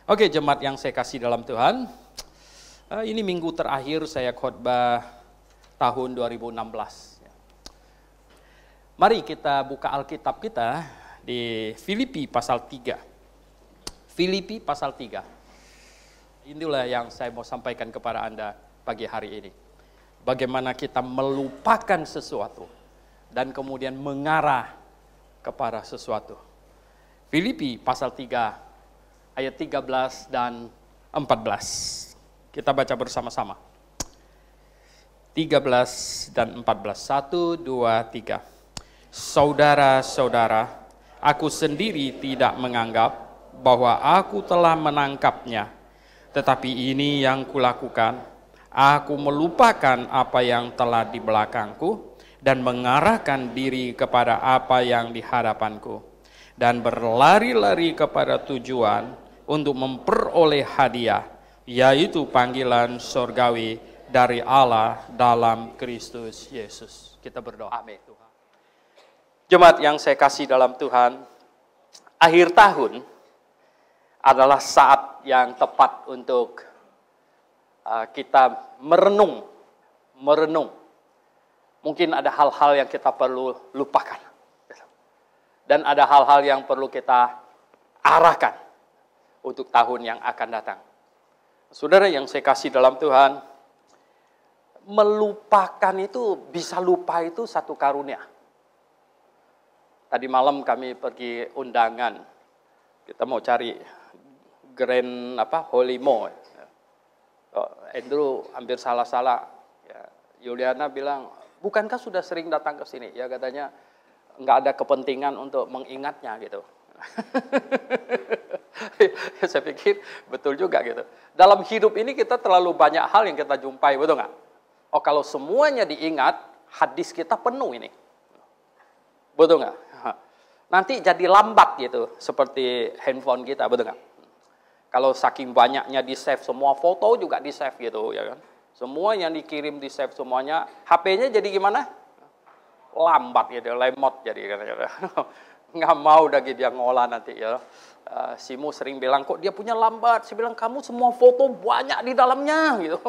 Oke, jemaat yang saya kasih dalam Tuhan, ini minggu terakhir saya khotbah tahun 2016. Mari kita buka Alkitab kita di Filipi pasal 3. Filipi pasal 3. Inilah yang saya mau sampaikan kepada Anda pagi hari ini. Bagaimana kita melupakan sesuatu dan kemudian mengarah kepada sesuatu. Filipi pasal 3 ayat 13 dan 14. Kita baca bersama-sama. 13 dan 14. 1, 2, 3. Saudara-saudara, aku sendiri tidak menganggap bahwa aku telah menangkapnya. Tetapi ini yang kulakukan, aku melupakan apa yang telah di belakangku dan mengarahkan diri kepada apa yang di hadapanku. Dan berlari-lari kepada tujuan untuk memperoleh hadiah, yaitu panggilan surgawi dari Allah dalam Kristus Yesus. Kita berdoa. Amin. Tuhan. Jemaat yang saya kasih dalam Tuhan, akhir tahun adalah saat yang tepat untuk kita merenung. Mungkin ada hal-hal yang kita perlu lupakan. Dan ada hal-hal yang perlu kita arahkan untuk tahun yang akan datang. Saudara yang saya kasih dalam Tuhan, melupakan itu, bisa lupa itu satu karunia. Tadi malam kami pergi undangan, kita mau cari Grand Holy Mo. Andrew hampir salah-salah. Yuliana bilang, bukankah sudah sering datang ke sini? Ya katanya, nggak ada kepentingan untuk mengingatnya gitu. Saya pikir betul juga gitu. Dalam hidup ini kita terlalu banyak hal yang kita jumpai, betul nggak? Oh, kalau semuanya diingat, hadis kita penuh ini. Betul nggak? Nanti jadi lambat gitu, seperti handphone kita, betul nggak? Kalau saking banyaknya di-save, semua foto juga di-save gitu, ya kan? Semua yang dikirim di-save semuanya, HP-nya jadi gimana? Lambat gitu, lemot jadi katanya. Nggak mau lagi dia ngolah nanti ya. Simu sering bilang, kok dia punya lambat. Saya bilang, kamu semua foto banyak di dalamnya gitu.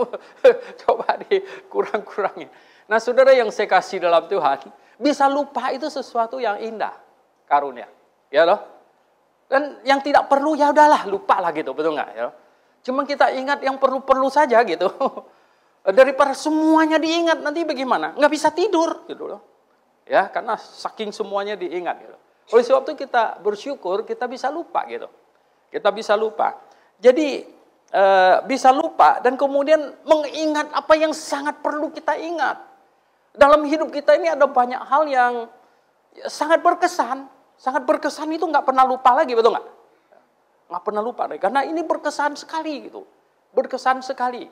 Coba dikurang-kurangin. Nah, saudara yang saya kasih dalam Tuhan, bisa lupa itu sesuatu yang indah, karunia, ya loh. Dan yang tidak perlu ya udahlah, lupa lah gitu, betul nggak ya? Cuma kita ingat yang perlu-perlu saja gitu. Daripada semuanya diingat nanti bagaimana? Nggak bisa tidur gitu loh. Ya, karena saking semuanya diingat gitu. Oleh sebab itu kita bersyukur kita bisa lupa gitu. Kita bisa lupa. Jadi bisa lupa dan kemudian mengingat apa yang sangat perlu kita ingat. Dalam hidup kita ini ada banyak hal yang sangat berkesan. Sangat berkesan itu nggak pernah lupa lagi, betul nggak? Nggak pernah lupa lagi. Karena ini berkesan sekali gitu. Berkesan sekali.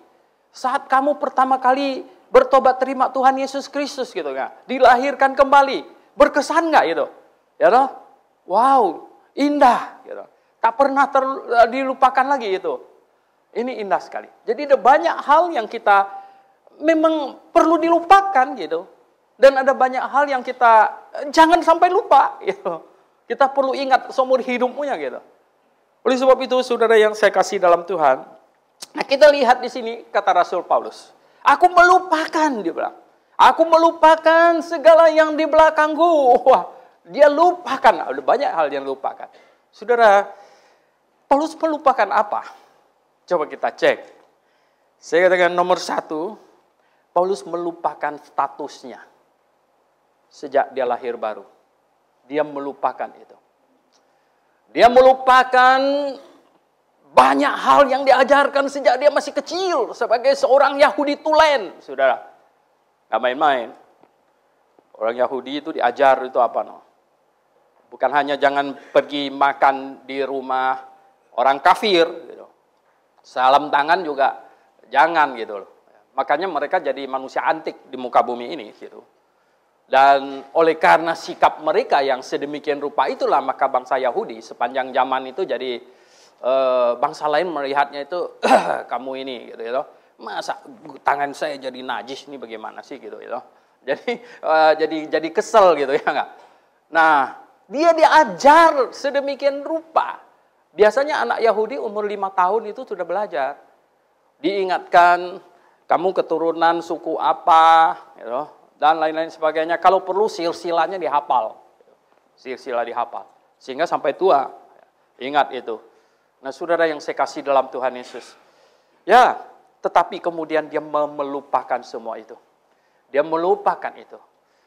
Saat kamu pertama kali bertobat terima Tuhan Yesus Kristus gitu nggak? Dilahirkan kembali. Berkesan nggak itu? Ya loh, wow, indah, gitu. Tak pernah dilupakan lagi itu. Ini indah sekali. Jadi ada banyak hal yang kita memang perlu dilupakan gitu. Dan ada banyak hal yang kita jangan sampai lupa gitu. Kita perlu ingat seumur hidupnya gitu. Oleh sebab itu saudara yang saya kasih dalam Tuhan, nah kita lihat di sini kata Rasul Paulus, aku melupakan, dia bilang. Aku melupakan segala yang di belakangku. Wah, dia lupakan, ada banyak hal yang lupakan. Saudara, Paulus melupakan apa? Coba kita cek. Saya katakan nomor 1, Paulus melupakan statusnya. Sejak dia lahir baru. Dia melupakan itu. Dia melupakan banyak hal yang diajarkan sejak dia masih kecil. Sebagai seorang Yahudi tulen. Saudara, gak main-main. Orang Yahudi itu diajar itu apa? No? Bukan hanya jangan pergi makan di rumah orang kafir, gitu. Salam tangan juga jangan gitu loh. Makanya mereka jadi manusia antik di muka bumi ini gitu. Dan oleh karena sikap mereka yang sedemikian rupa itulah maka bangsa Yahudi sepanjang zaman itu jadi bangsa lain melihatnya itu kamu ini gitu ya. Masa tangan saya jadi najis ini bagaimana sih gitu ya. Jadi kesel gitu ya enggak. Nah, dia diajar sedemikian rupa Biasanya anak Yahudi umur 5 tahun itu sudah belajar. Diingatkan, kamu keturunan suku apa, gitu, dan lain-lain sebagainya. Kalau perlu silsilahnya dihafal. Silsilah dihafal. Sehingga sampai tua, ingat itu. Nah, saudara yang saya kasih dalam Tuhan Yesus. Ya, tetapi kemudian dia melupakan semua itu. Dia melupakan itu.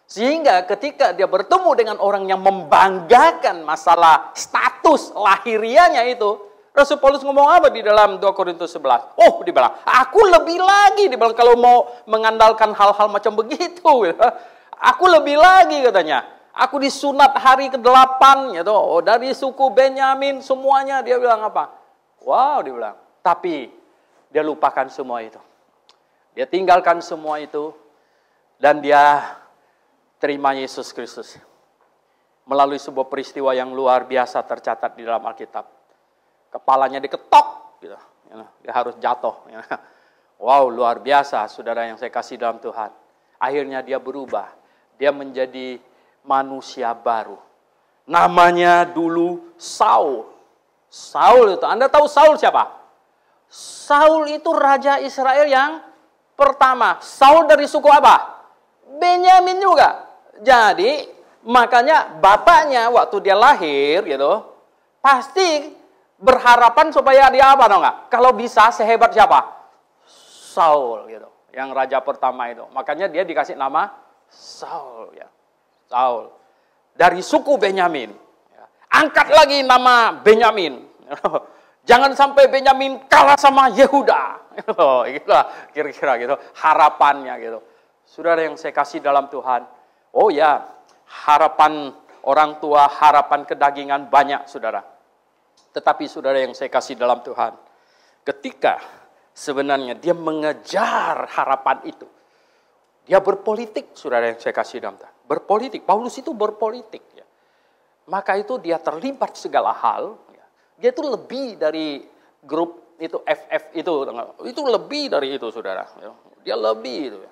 Sehingga ketika dia bertemu dengan orang yang membanggakan masalah status lahirianya itu, Rasul Paulus ngomong apa di dalam 2 Korintus 11? Oh, dibilang, aku lebih lagi, dibilang kalau mau mengandalkan hal-hal macam begitu. Aku lebih lagi katanya. Aku disunat hari ke-8, gitu. Oh, dari suku Benyamin semuanya, dia bilang apa? Wow, dia bilang. Tapi dia lupakan semua itu. Dia tinggalkan semua itu. Dan dia terima Yesus Kristus. Melalui sebuah peristiwa yang luar biasa tercatat di dalam Alkitab. Kepalanya diketok. Gitu. Dia harus jatuh. Wow, luar biasa saudara yang saya kasih dalam Tuhan. Akhirnya dia berubah. Dia menjadi manusia baru. Namanya dulu Saul. Saul itu, Anda tahu Saul siapa? Saul itu raja Israel yang pertama. Saul dari suku apa? Benyamin juga. Jadi, makanya bapaknya waktu dia lahir gitu, pasti berharapan supaya dia apa dong enggak? Kalau bisa sehebat siapa? Saul gitu. Yang raja pertama itu. Makanya dia dikasih nama Saul ya. Saul. Dari suku Benyamin. Angkat lagi nama Benyamin. Jangan sampai Benyamin kalah sama Yehuda. Itulah kira-kira gitu. Harapannya gitu. Saudara yang saya kasih dalam Tuhan. Oh ya, harapan orang tua, harapan kedagingan banyak saudara. Tetapi saudara yang saya kasih dalam Tuhan. Ketika sebenarnya dia mengejar harapan itu. Dia berpolitik, saudara yang saya kasih dalam Tuhan. Berpolitik, Paulus itu berpolitik. Ya. Maka itu dia terlibat segala hal. Ya. Dia itu lebih dari grup itu FF itu. Itu lebih dari itu saudara. Ya. Dia lebih itu ya.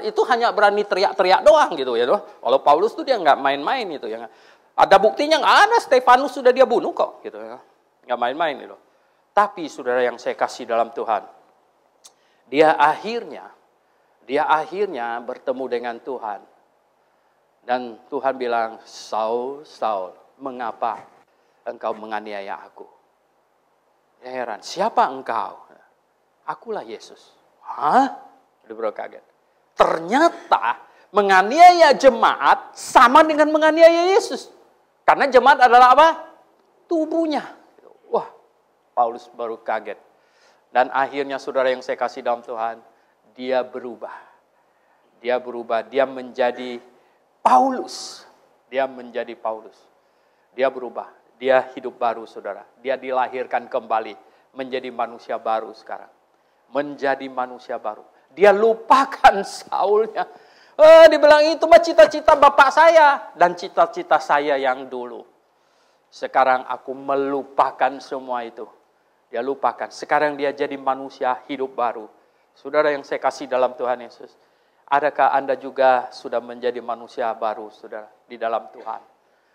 Itu hanya berani teriak-teriak doang gitu ya. Kalau Paulus tuh dia nggak main-main itu ya. Ada buktinya nggak ada, Stefanus sudah dia bunuh kok gitu ya. Nggak main-main itu. Tapi saudara yang saya kasih dalam Tuhan, dia akhirnya bertemu dengan Tuhan. Dan Tuhan bilang, Saul, Saul, mengapa engkau menganiaya aku? Ya heran, siapa engkau? Akulah Yesus. Hah? Dia kaget. Ternyata menganiaya jemaat sama dengan menganiaya Yesus. Karena jemaat adalah apa? Tubuhnya. Wah, Paulus baru kaget. Dan akhirnya saudara yang saya kasih dalam Tuhan, dia berubah. Dia menjadi Paulus. Dia berubah. Dia hidup baru saudara. Dia dilahirkan kembali. Menjadi manusia baru sekarang. Menjadi manusia baru. Dia lupakan Saulnya. Dibilang itu mah cita-cita bapak saya. Dan cita-cita saya yang dulu. Sekarang aku melupakan semua itu. Dia lupakan. Sekarang dia jadi manusia hidup baru. Saudara yang saya kasih dalam Tuhan Yesus. Adakah Anda juga sudah menjadi manusia baru saudara di dalam Tuhan?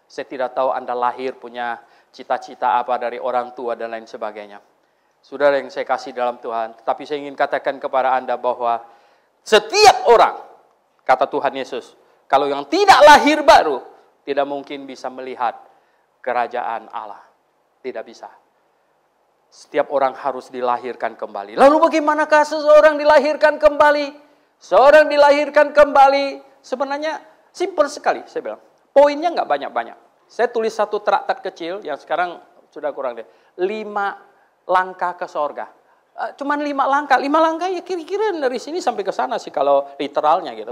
Saya tidak tahu Anda lahir punya cita-cita apa dari orang tua dan lain sebagainya. Saudara yang saya kasih dalam Tuhan. Tetapi saya ingin katakan kepada Anda bahwa setiap orang, kata Tuhan Yesus, kalau yang tidak lahir baru, tidak mungkin bisa melihat kerajaan Allah. Tidak bisa. Setiap orang harus dilahirkan kembali. Lalu bagaimanakah seseorang dilahirkan kembali? Seorang dilahirkan kembali, sebenarnya simpel sekali, saya bilang. Poinnya nggak banyak-banyak. Saya tulis satu traktat kecil, yang sekarang sudah kurang deh. 5 langkah ke sorga. Cuman 5 langkah. 5 langkah ya kira-kira dari sini sampai ke sana sih kalau literalnya gitu.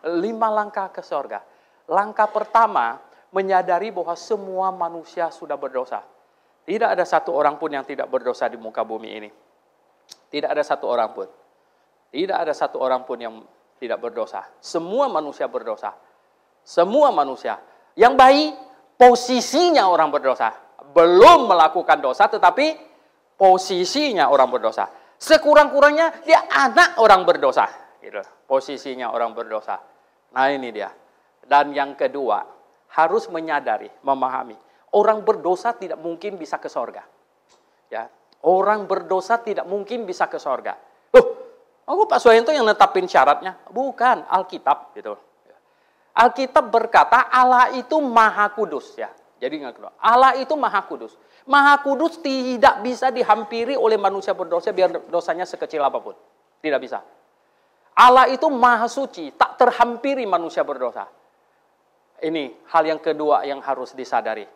5 langkah ke sorga. Langkah pertama, menyadari bahwa semua manusia sudah berdosa. Tidak ada satu orang pun yang tidak berdosa di muka bumi ini. Tidak ada satu orang pun. Tidak ada satu orang pun yang tidak berdosa. Semua manusia berdosa. Semua manusia. Yang baik, posisinya orang berdosa. Belum melakukan dosa, tetapi posisinya orang berdosa. Sekurang-kurangnya dia anak orang berdosa. Gitu. Posisinya orang berdosa. Nah ini dia. Dan yang kedua, harus menyadari, memahami. Orang berdosa tidak mungkin bisa ke sorga. Ya, orang berdosa tidak mungkin bisa ke sorga. Aku Pak Suhento yang netapin syaratnya? Bukan, Alkitab gitu. Alkitab berkata Allah itu Maha Kudus ya. Jadi Allah itu Maha Kudus. Maha Kudus tidak bisa dihampiri oleh manusia berdosa biar dosanya sekecil apapun. Tidak bisa. Allah itu Maha Suci, tak terhampiri manusia berdosa. Ini hal yang kedua yang harus disadari.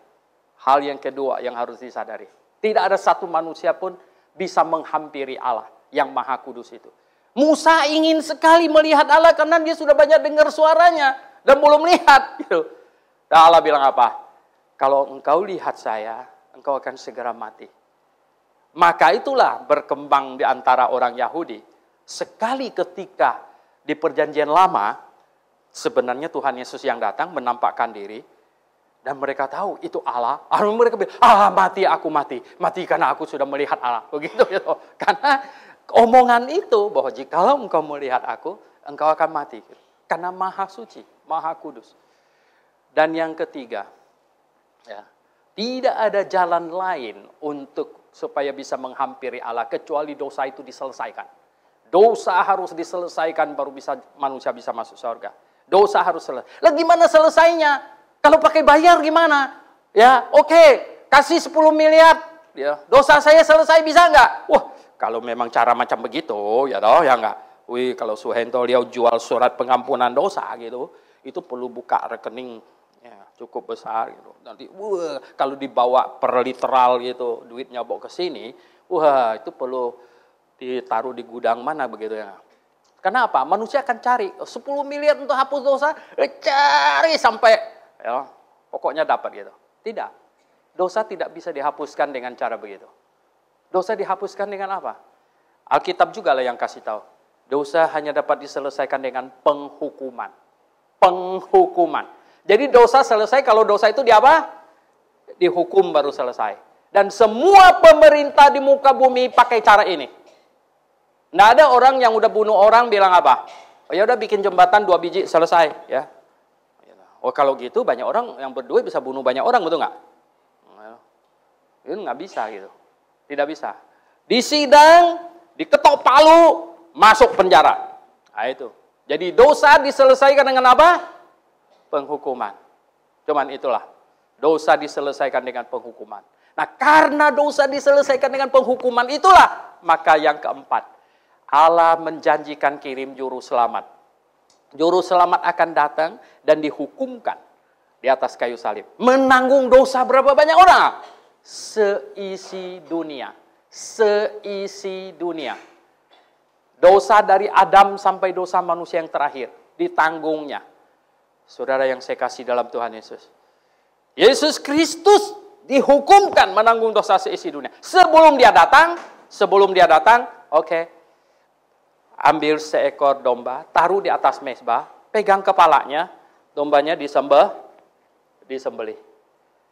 Hal yang kedua yang harus disadari. Tidak ada satu manusia pun bisa menghampiri Allah yang Maha Kudus itu. Musa ingin sekali melihat Allah karena dia sudah banyak dengar suaranya dan belum lihat. Gitu. Dan Allah bilang apa? Kalau engkau lihat saya, engkau akan segera mati. Maka itulah berkembang di antara orang Yahudi. Sekali ketika di perjanjian lama, sebenarnya Tuhan Yesus yang datang menampakkan diri. Dan mereka tahu itu Allah. Mereka bilang, mati aku mati. Mati karena aku sudah melihat Allah. Begitu gitu. Karena omongan itu bahwa jikalau engkau melihat aku, engkau akan mati. Karena Maha Suci, Maha Kudus. Dan yang ketiga, ya, tidak ada jalan lain untuk supaya bisa menghampiri Allah kecuali dosa itu diselesaikan. Dosa harus diselesaikan baru bisa manusia bisa masuk surga. Dosa harus selesai. Lah gimana selesainya? Kalau pakai bayar gimana? Ya, oke, kasih 10 miliar. Ya, dosa saya selesai bisa enggak? Wah, kalau memang cara macam begitu, ya toh, ya enggak. Kalau Suhento dia jual surat pengampunan dosa gitu, itu perlu buka rekening ya, cukup besar gitu. Nanti, kalau dibawa per literal gitu, duitnya bawa ke sini, itu perlu ditaruh di gudang mana begitu ya. Kenapa? Manusia akan cari 10 miliar untuk hapus dosa, cari sampai ya, pokoknya dapat gitu. Tidak. Dosa tidak bisa dihapuskan dengan cara begitu. Dosa dihapuskan dengan apa? Alkitab juga lah yang kasih tahu. Dosa hanya dapat diselesaikan dengan penghukuman. Penghukuman. Jadi dosa selesai kalau dosa itu di apa? Dihukum baru selesai. Dan semua pemerintah di muka bumi pakai cara ini. Nggak ada orang yang udah bunuh orang bilang apa? Oh ya udah bikin jembatan 2 biji selesai ya. Oh kalau gitu banyak orang yang berduit bisa bunuh banyak orang, betul nggak? Itu nggak bisa gitu. Tidak bisa. Disidang, diketok palu, masuk penjara. Nah itu. Jadi dosa diselesaikan dengan apa? Penghukuman. Cuman itulah. Dosa diselesaikan dengan penghukuman. Nah karena dosa diselesaikan dengan penghukuman itulah. Maka yang keempat. Allah menjanjikan kirim juru selamat. Juru selamat akan datang dan dihukumkan di atas kayu salib. Menanggung dosa berapa banyak orang? Seisi dunia. Seisi dunia. Dosa dari Adam sampai dosa manusia yang terakhir. Ditanggungnya. Saudara yang saya kasih dalam Tuhan Yesus. Yesus Kristus dihukumkan menanggung dosa seisi dunia. Sebelum dia datang, oke. Ambil seekor domba, taruh di atas mezbah, pegang kepalanya, dombanya disembelih.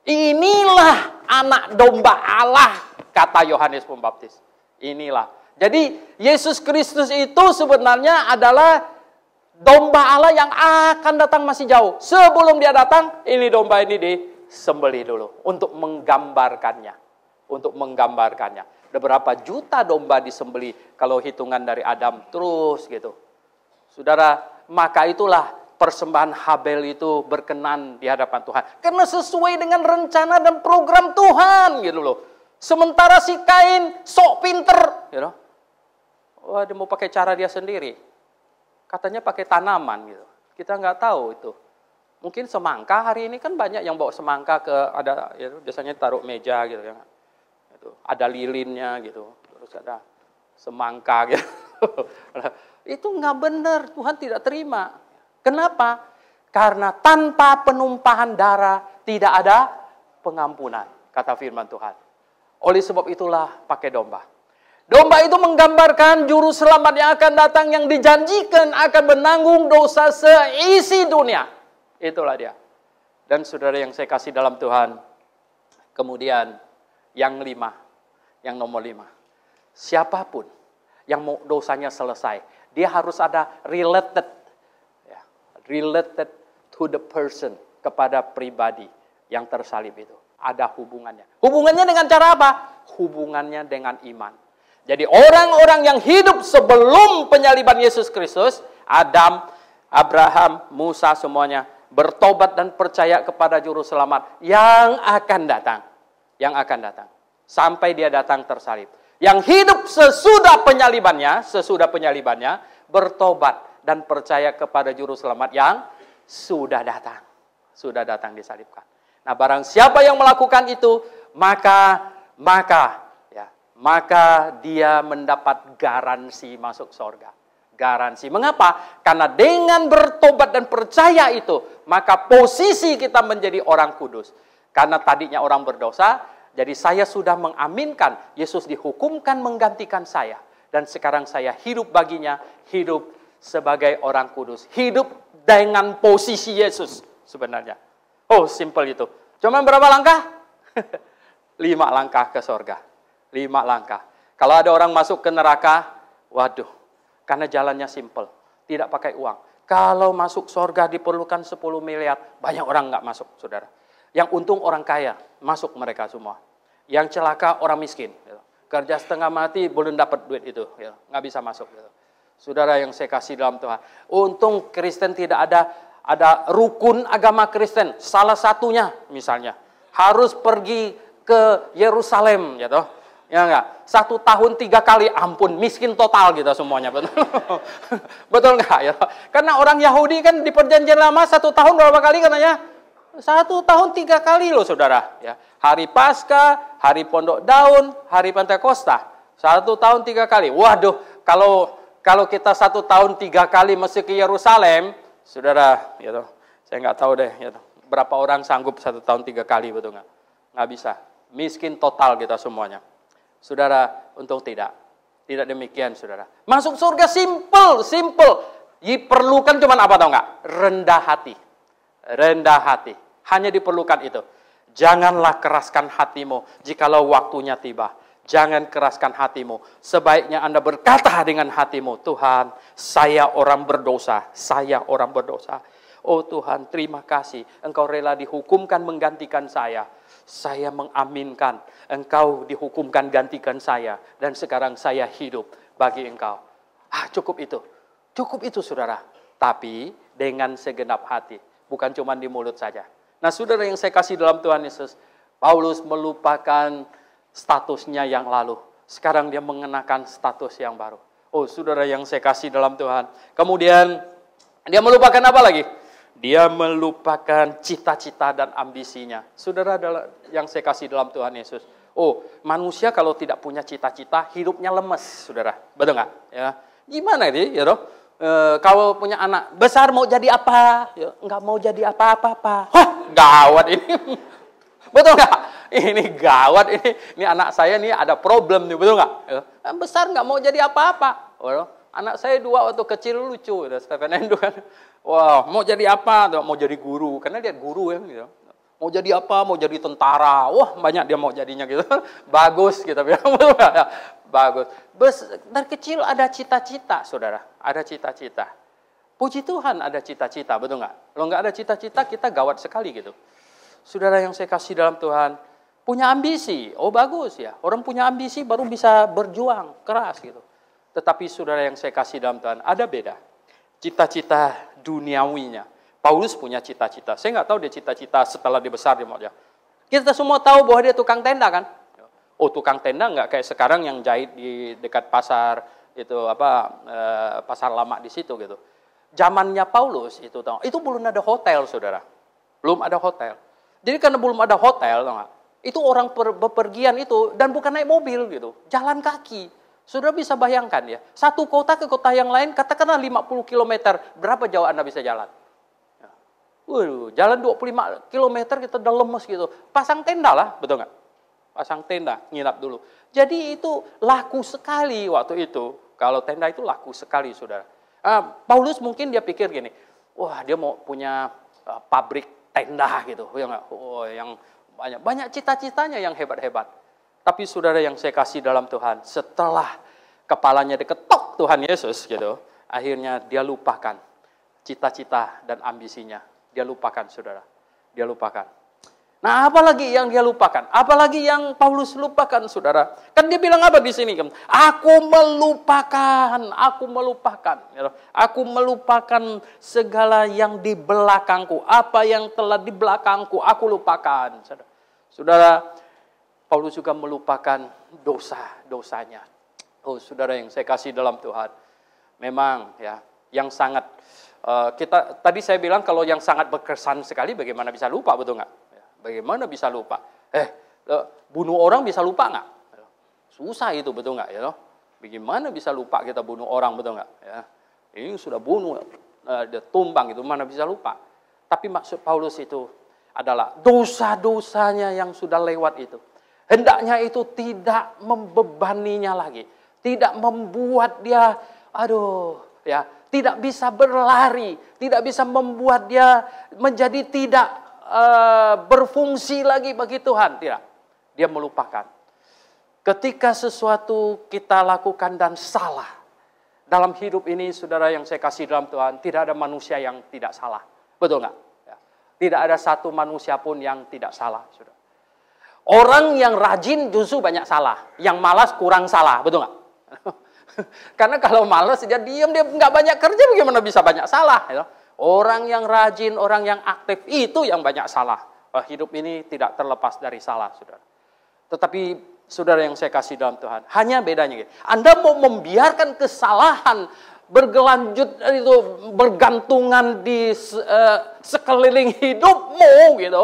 Inilah anak domba Allah, kata Yohanes Pembaptis. Inilah. Jadi Yesus Kristus itu sebenarnya adalah domba Allah yang akan datang masih jauh. Sebelum dia datang, ini domba ini disembelih dulu untuk menggambarkannya. Untuk menggambarkannya. Ada berapa juta domba disembelih kalau hitungan dari Adam terus gitu. Saudara, maka itulah persembahan Habel itu berkenan di hadapan Tuhan. Karena sesuai dengan rencana dan program Tuhan gitu loh. Sementara si Kain sok pinter, gitu. Wah, dia mau pakai cara dia sendiri. Katanya pakai tanaman gitu. Kita nggak tahu itu. Mungkin semangka hari ini kan banyak yang bawa semangka ke ada ya, biasanya taruh meja gitu ya. Ada lilinnya gitu, terus ada semangka gitu. Itu nggak benar, Tuhan tidak terima. Kenapa? Karena tanpa penumpahan darah tidak ada pengampunan, kata firman Tuhan. Oleh sebab itulah pakai domba. Domba itu menggambarkan juru selamat yang akan datang yang dijanjikan akan menanggung dosa seisi dunia. Itulah dia. Dan saudara yang saya kasih dalam Tuhan, kemudian yang nomor 5. Siapapun yang mau dosanya selesai, dia harus ada related to the person, kepada pribadi yang tersalib itu. Ada hubungannya. Hubungannya dengan cara apa? Hubungannya dengan iman. Jadi orang-orang yang hidup sebelum penyaliban Yesus Kristus, Adam, Abraham, Musa semuanya bertobat dan percaya kepada juru selamat yang akan datang. Yang akan datang. Sampai dia datang tersalib. Yang hidup sesudah penyalibannya bertobat dan percaya kepada juru selamat yang sudah datang. Sudah datang disalibkan. Nah, barang siapa yang melakukan itu, maka dia mendapat garansi masuk surga. Garansi. Mengapa? Karena dengan bertobat dan percaya itu, maka posisi kita menjadi orang kudus. Karena tadinya orang berdosa, jadi saya sudah mengaminkan Yesus dihukumkan menggantikan saya. Dan sekarang saya hidup baginya, hidup sebagai orang kudus. Hidup dengan posisi Yesus sebenarnya. Oh, simple itu. Cuma berapa langkah? 5 langkah ke surga. 5 langkah. Kalau ada orang masuk ke neraka, waduh, karena jalannya simple. Tidak pakai uang. Kalau masuk surga diperlukan 10 miliar, banyak orang nggak masuk, saudara. Yang untung orang kaya, masuk mereka semua. Yang celaka orang miskin. Kerja setengah mati, belum dapat duit itu. Nggak bisa masuk. Saudara yang saya kasih dalam Tuhan. Untung Kristen tidak ada rukun agama Kristen. Salah satunya misalnya harus pergi ke Yerusalem gitu. Ya enggak? 1 tahun 3 kali, ampun, miskin total gitu semuanya. Betul. Betul enggak ya? Karena orang Yahudi kan di perjanjian lama 1 tahun berapa kali katanya? 1 tahun 3 kali loh saudara ya. Hari Paskah, hari Pondok Daun, hari Pentakosta. 1 tahun 3 kali. Waduh, kalau kita 1 tahun 3 kali mesti ke Yerusalem, saudara, gitu. Saya nggak tahu deh, gitu. Berapa orang sanggup 1 tahun 3 kali, betul nggak? Nggak bisa. Miskin total kita semuanya. Saudara, untung tidak. Tidak demikian, saudara. Masuk surga simple. Diperlukan cuman apa tahu nggak? Rendah hati. Rendah hati. Hanya diperlukan itu. Janganlah keraskan hatimu jikalau waktunya tiba. Jangan keraskan hatimu. Sebaiknya Anda berkata dengan hatimu, Tuhan, saya orang berdosa. Saya orang berdosa. Oh Tuhan, terima kasih. Engkau rela dihukumkan menggantikan saya. Saya mengaminkan. Engkau dihukumkan gantikan saya. Dan sekarang saya hidup bagi Engkau. Cukup itu. Cukup itu, saudara. Tapi dengan segenap hati. Bukan cuma di mulut saja. Nah, saudara yang saya kasih dalam Tuhan Yesus, Paulus melupakan statusnya yang lalu. Sekarang dia mengenakan status yang baru. Oh, saudara yang saya kasih dalam Tuhan. Kemudian dia melupakan apa lagi? Dia melupakan cita-cita dan ambisinya. Saudara yang saya kasih dalam Tuhan Yesus. Oh, manusia kalau tidak punya cita-cita, hidupnya lemes, saudara. Betul nggak? Ya. Gimana ini? Ya, kalau punya anak besar mau jadi apa? Ya, nggak mau jadi apa-apa. Gawat ini. Betul nggak? Ini gawat ini. Ini anak saya nih ada problem nih, betul nggak? Ya. Besar nggak mau jadi apa-apa. Anak saya 2 waktu kecil lucu, Stephen Endo kan. Wah, mau jadi apa? Mau jadi guru, karena dia guru ya. Gitu. Mau jadi apa? Mau jadi tentara. Wah, banyak dia mau jadinya gitu. Bagus gitu. Bagus. Dari kecil ada cita-cita, saudara. Ada cita-cita. Puji Tuhan ada cita-cita, betul nggak? Kalau nggak ada cita-cita, kita gawat sekali gitu. Saudara yang saya kasih dalam Tuhan, punya ambisi. Oh, bagus ya. Orang punya ambisi baru bisa berjuang keras gitu. Tetapi saudara yang saya kasih dalam Tuhan, ada beda. Cita-cita duniawinya. Paulus punya cita-cita. Saya nggak tahu dia cita-cita setelah dia besar dia mau dia. Kita semua tahu bahwa dia tukang tenda kan? Oh, tukang tenda nggak kayak sekarang yang jahit di dekat pasar itu pasar lama di situ gitu. Zamannya Paulus itu belum ada hotel, saudara. Belum ada hotel. Jadi karena belum ada hotel, itu orang bepergian itu dan bukan naik mobil gitu, jalan kaki. Saudara bisa bayangkan ya, satu kota ke kota yang lain, katakanlah 50 km, berapa jauh Anda bisa jalan? Jalan 25 km kita udah lemes gitu. Pasang tenda lah, betul nggak? Pasang tenda, nginap dulu. Jadi itu laku sekali waktu itu. Kalau tenda itu laku sekali, saudara. Paulus mungkin dia pikir gini, wah dia mau punya pabrik tenda gitu, ya nggak? Oh, yang banyak cita-citanya yang hebat-hebat. Tapi saudara yang saya kasih dalam Tuhan, setelah kepalanya diketok Tuhan Yesus gitu, akhirnya dia lupakan cita-cita dan ambisinya. Dia lupakan, saudara. Dia lupakan. Nah, apalagi yang dia lupakan? Apalagi yang Paulus lupakan, saudara? Kan dia bilang apa di sini? Aku melupakan. Aku melupakan segala yang di belakangku. Apa yang telah di belakangku, aku lupakan. Saudara, Paulus juga melupakan dosa-dosanya. Oh, saudara yang saya kasih dalam Tuhan. Memang ya, yang sangat tadi saya bilang kalau yang sangat berkesan sekali, bagaimana bisa lupa, betul nggak? Bagaimana bisa lupa? Bunuh orang bisa lupa nggak? Susah itu, betul nggak? Ya, bagaimana bisa lupa kita bunuh orang, betul nggak? Ya, ini sudah bunuh, dia tumbang itu, mana bisa lupa? Tapi maksud Paulus itu adalah dosa-dosanya yang sudah lewat itu. Hendaknya itu tidak membebaninya lagi, tidak membuat dia, tidak bisa berlari, tidak bisa membuat dia menjadi tidak berfungsi lagi bagi Tuhan. Tidak. Dia melupakan. Ketika sesuatu kita lakukan dan salah. Dalam hidup ini, saudara yang saya kasih dalam Tuhan, tidak ada manusia yang tidak salah. Betul nggak? Ya. Tidak ada satu manusia pun yang tidak salah. Saudara. Orang yang rajin justru banyak salah. Yang malas kurang salah. Betul nggak? Karena kalau malas dia diam, dia nggak banyak kerja, bagaimana bisa banyak salah? Ya. Orang yang rajin, orang yang aktif, itu yang banyak salah. Hidup ini tidak terlepas dari salah, saudara. Tetapi, saudara yang saya kasih dalam Tuhan, hanya bedanya, Anda mau membiarkan kesalahan bergelanjut itu bergantungan di sekeliling hidupmu, gitu,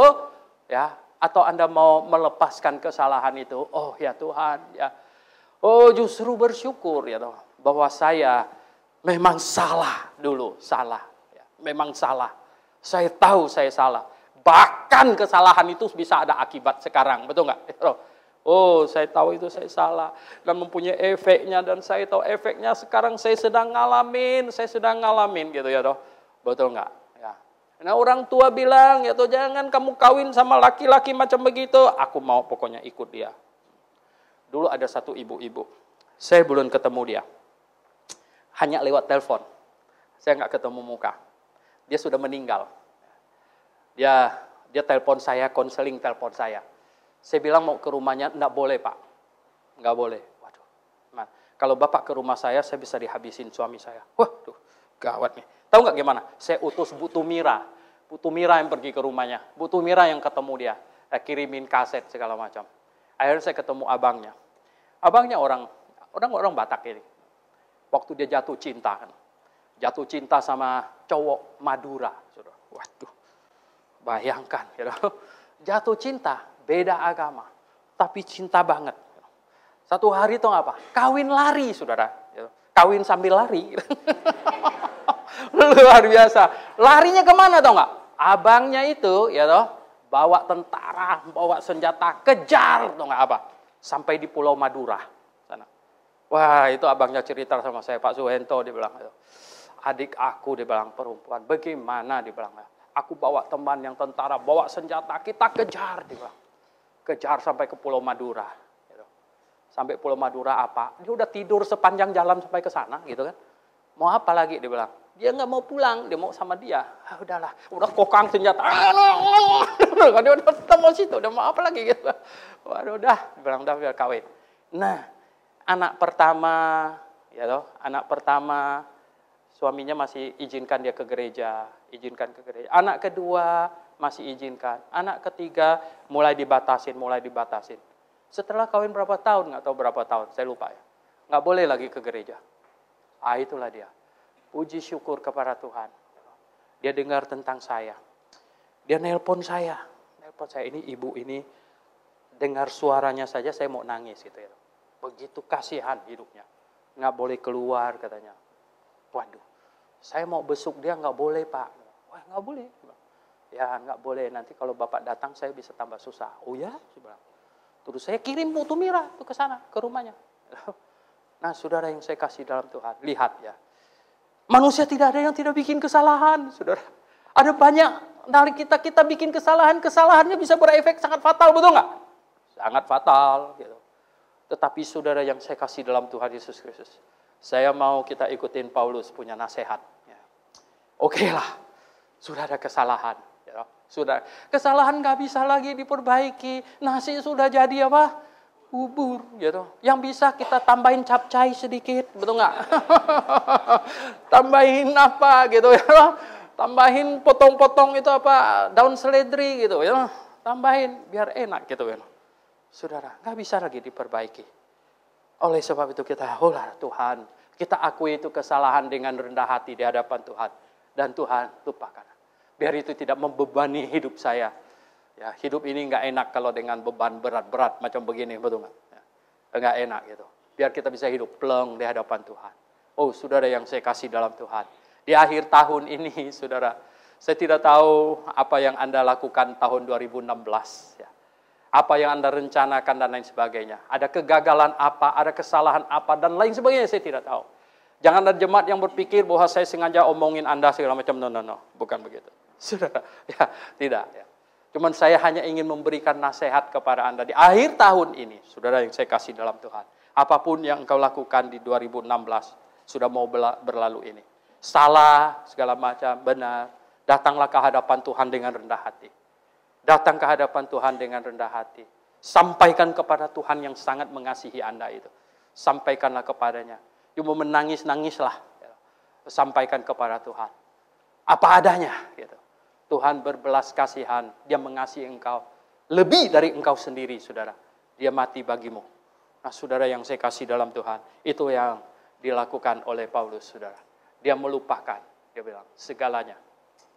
ya? Atau Anda mau melepaskan kesalahan itu? Oh ya Tuhan, ya. Oh justru bersyukur, ya, bahwa saya memang salah dulu, salah. Memang salah. Saya tahu saya salah. Bahkan kesalahan itu bisa ada akibat sekarang. Betul nggak? Oh, saya tahu itu saya salah. Dan mempunyai efeknya. Dan saya tahu efeknya sekarang saya sedang ngalamin. Gitu ya. Betul nggak? Ya. Nah orang tua bilang, ya jangan kamu kawin sama laki-laki macam begitu. Aku mau pokoknya ikut dia. Dulu ada satu ibu-ibu. Saya belum ketemu dia. Hanya lewat telepon. Saya nggak ketemu muka. Dia sudah meninggal. Dia telepon saya, konseling telepon saya. Saya bilang mau ke rumahnya, enggak boleh Pak. Enggak boleh. Waduh. Nah, kalau Bapak ke rumah saya bisa dihabisin suami saya. Waduh, gawat nih. Tahu nggak gimana? Saya utus Bu Tumira. Bu Tumira yang pergi ke rumahnya. Bu Tumira yang ketemu dia. Kirimin kaset segala macam. Akhirnya saya ketemu abangnya. Abangnya orang Batak ini. Waktu dia jatuh cinta kan. Jatuh cinta sama cowok Madura. Waduh, bayangkan. Jatuh cinta, beda agama. Tapi cinta banget. Satu hari itu apa? Kawin lari, saudara. Kawin sambil lari. Luar biasa. Larinya kemana tau nggak? Abangnya itu, bawa tentara, bawa senjata, kejar, tau nggak apa? Sampai di Pulau Madura. Sana. Wah, itu abangnya cerita sama saya, Pak Suhento, dia bilang. Adik aku, dia bilang, perempuan. Bagaimana, dia bilang. Aku bawa teman yang tentara, bawa senjata, kita kejar, dia bilang. Kejar sampai ke Pulau Madura. Sampai Pulau Madura apa? Dia udah tidur sepanjang jalan sampai ke sana, gitu kan. Mau apa lagi, dia bilang. Dia nggak mau pulang, dia mau sama dia. Udahlah, udah kokang senjata. Dia udah ketemu situ, udah mau apa lagi, gitu. Waduh, dia bilang, udah biar kawin. Nah, anak pertama, suaminya masih izinkan dia ke gereja, Anak kedua masih izinkan. Anak ketiga mulai dibatasin. Setelah kawin berapa tahun, nggak tahu berapa tahun, saya lupa ya. Nggak boleh lagi ke gereja. Itulah dia. Puji syukur kepada Tuhan. Dia dengar tentang saya. Dia nelpon saya. Ini ibu ini, dengar suaranya saja saya mau nangis gitu ya. Begitu kasihan hidupnya. Nggak boleh keluar katanya. Waduh. Saya mau besuk dia, nggak boleh Pak. Wah, nggak boleh. Ya, nggak boleh. Nanti kalau Bapak datang, saya bisa tambah susah. Oh ya? Terus saya kirim Bu Tumira tuh ke sana, ke rumahnya. Nah, saudara yang saya kasih dalam Tuhan, lihat ya. Manusia tidak ada yang tidak bikin kesalahan, saudara. Ada banyak dari kita bikin kesalahannya bisa berefek sangat fatal, betul nggak? Sangat fatal. Gitu. Tetapi saudara yang saya kasih dalam Tuhan Yesus Kristus, saya mau kita ikutin Paulus punya nasihat. Ya. Oke lah, sudah ada kesalahan. Ya. Sudah, kesalahan nggak bisa lagi diperbaiki. Nasi sudah jadi apa? Bubur, gitu. Yang bisa kita tambahin capcay sedikit, betul nggak? Tambahin apa, gitu ya? Tambahin potong-potong itu apa? Daun seledri, gitu ya. Tambahin biar enak, gitu ya. Saudara, nggak bisa lagi diperbaiki. Oleh sebab itu kita, Tuhan, kita akui itu kesalahan dengan rendah hati di hadapan Tuhan. Dan Tuhan, lupakan. Biar itu tidak membebani hidup saya. Ya, hidup ini nggak enak kalau dengan beban berat-berat macam begini, betul nggak? Ya, nggak enak gitu. Biar kita bisa hidup plong di hadapan Tuhan. Oh, saudara yang saya kasih dalam Tuhan. Di akhir tahun ini, saudara, saya tidak tahu apa yang Anda lakukan tahun 2016. Ya. Apa yang Anda rencanakan dan lain sebagainya. Ada kegagalan apa, ada kesalahan apa, dan lain sebagainya, saya tidak tahu. Jangan ada jemaat yang berpikir bahwa saya sengaja omongin Anda segala macam. No. Bukan begitu. Saudara, ya, tidak. Ya. Cuman saya hanya ingin memberikan nasihat kepada Anda di akhir tahun ini. Saudara yang saya kasih dalam Tuhan. Apapun yang engkau lakukan di 2016, sudah mau berlalu ini. Salah, segala macam, benar. Datanglah ke hadapan Tuhan dengan rendah hati. Datang ke hadapan Tuhan dengan rendah hati. Sampaikan kepada Tuhan yang sangat mengasihi Anda itu. Sampaikanlah kepadanya. Cuma menangis-nangislah. Sampaikan kepada Tuhan. Apa adanya, gitu. Tuhan berbelas kasihan, Dia mengasihi engkau. Lebih dari engkau sendiri, saudara. Dia mati bagimu. Nah, saudara yang saya kasih dalam Tuhan, itu yang dilakukan oleh Paulus, saudara. Dia melupakan, dia bilang, segalanya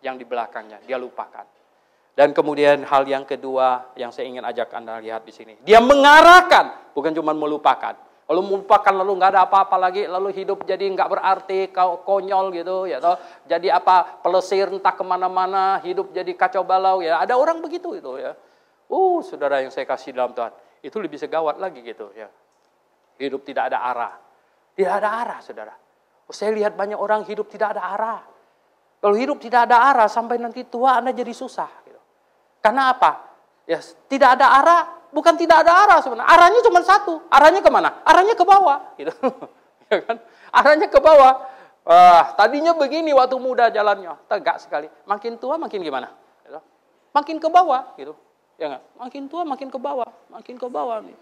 yang di belakangnya, dia lupakan. Dan kemudian hal yang kedua yang saya ingin ajak Anda lihat di sini. Dia mengarahkan, bukan cuma melupakan. Kalau melupakan lalu nggak ada apa-apa lagi, lalu hidup jadi nggak berarti, konyol gitu, ya toh. Jadi apa, pelesir entah kemana-mana, hidup jadi kacau balau, ya. Ada orang begitu itu, ya. Saudara yang saya kasih dalam Tuhan, itu lebih segawat lagi gitu, ya. Hidup tidak ada arah, tidak ada arah, saudara. Saya lihat banyak orang hidup tidak ada arah. Kalau hidup tidak ada arah sampai nanti tua Anda jadi susah, gitu. Karena apa? Ya, tidak ada arah. Bukan tidak ada arah sebenarnya. Arahnya cuma satu. Arahnya kemana? Arahnya ke bawah. Gitu. Ya kan? Arahnya ke bawah. Tadinya begini waktu muda jalannya. Tegak sekali. Makin tua makin gimana? Gitu. Makin ke bawah. Gitu. Ya gak? Makin tua makin ke bawah. Makin ke bawah. Nih.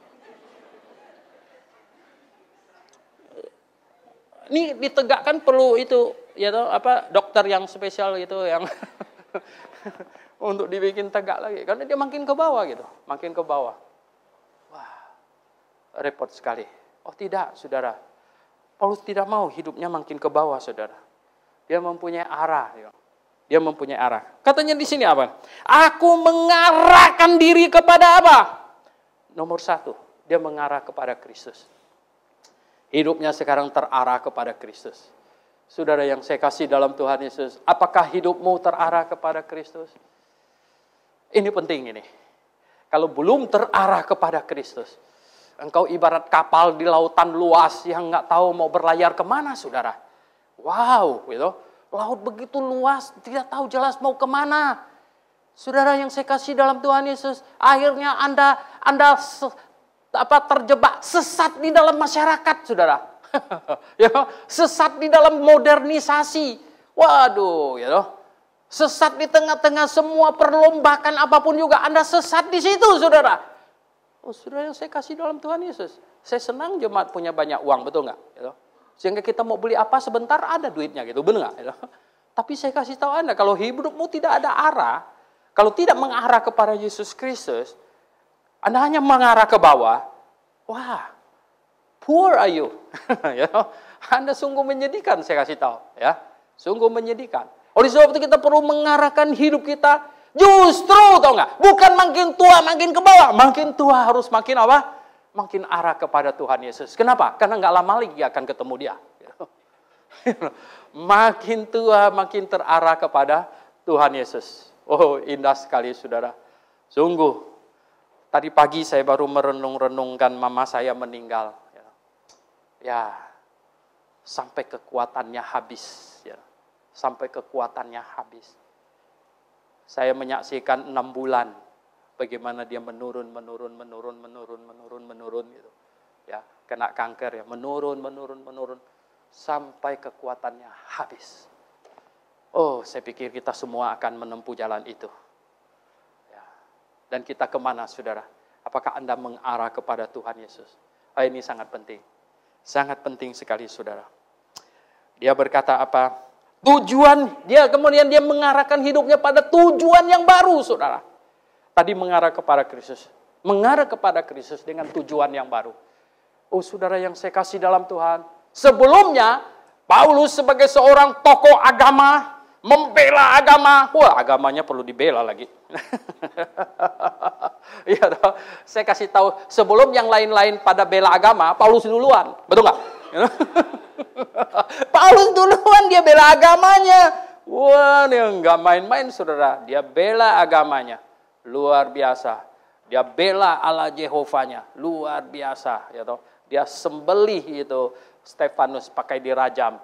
Ini ditegakkan perlu itu. Ya toh, apa, dokter yang spesial gitu. Yang untuk dibikin tegak lagi. Karena dia makin ke bawah gitu. Makin ke bawah. Wah, repot sekali. Oh tidak, saudara. Paulus tidak mau hidupnya makin ke bawah, saudara. Dia mempunyai arah. Dia mempunyai arah. Katanya di sini apa? Aku mengarahkan diri kepada apa? Nomor satu, dia mengarah kepada Kristus. Hidupnya sekarang terarah kepada Kristus. Saudara yang saya kasih dalam Tuhan Yesus, apakah hidupmu terarah kepada Kristus? Ini penting ini. Kalau belum terarah kepada Kristus, engkau ibarat kapal di lautan luas yang nggak tahu mau berlayar kemana, saudara. Wow, gitu. Laut begitu luas, tidak tahu jelas mau kemana. Saudara yang saya kasih dalam Tuhan Yesus, akhirnya Anda terjebak, sesat di dalam masyarakat, saudara. Ya, sesat di dalam modernisasi. Waduh, gitu. Sesat di tengah-tengah semua perlombakan apapun juga Anda sesat di situ, saudara. Saudara yang saya kasih dalam Tuhan Yesus. Saya senang jemaat punya banyak uang, betul nggak? Gitu. Sehingga kita mau beli apa sebentar ada duitnya, gitu, benar nggak? Gitu. Tapi saya kasih tahu Anda, kalau hidupmu tidak ada arah, kalau tidak mengarah kepada Yesus Kristus, Anda hanya mengarah ke bawah. Wah, poor are you? Anda sungguh menyedihkan, saya kasih tahu, ya, sungguh menyedihkan. Oleh sebab itu kita perlu mengarahkan hidup kita justru, tau nggak? Bukan makin tua makin ke bawah, makin tua harus makin apa? Makin arah kepada Tuhan Yesus. Kenapa? Karena nggak lama lagi akan ketemu Dia. Makin tua makin terarah kepada Tuhan Yesus. Oh, indah sekali, saudara. Sungguh. Tadi pagi saya baru merenung-renungkan mama saya meninggal. Ya, sampai kekuatannya habis. Ya. Sampai kekuatannya habis. Saya menyaksikan 6 bulan bagaimana dia menurun gitu. Ya, kena kanker ya, menurun sampai kekuatannya habis. Oh, saya pikir kita semua akan menempuh jalan itu. Dan kita kemana, saudara? Apakah Anda mengarah kepada Tuhan Yesus? Ini sangat penting. Sangat penting sekali, saudara. Dia berkata apa? Tujuan, kemudian dia mengarahkan hidupnya pada tujuan yang baru, saudara. Tadi mengarah kepada Kristus. Mengarah kepada Kristus dengan tujuan yang baru. Oh, saudara yang saya kasih dalam Tuhan. Sebelumnya, Paulus sebagai seorang tokoh agama, membela agama. Wah, agamanya perlu dibela lagi. Ya, saya kasih tahu, sebelum yang lain-lain pada bela agama, Paulus duluan. Betul nggak? Paulus duluan, dia bela agamanya. Wah, dia nggak main-main, saudara. Dia bela agamanya. Luar biasa. Dia bela Allah Jehovahnya. Luar biasa. Ya, dia sembelih itu Stefanus pakai dirajam.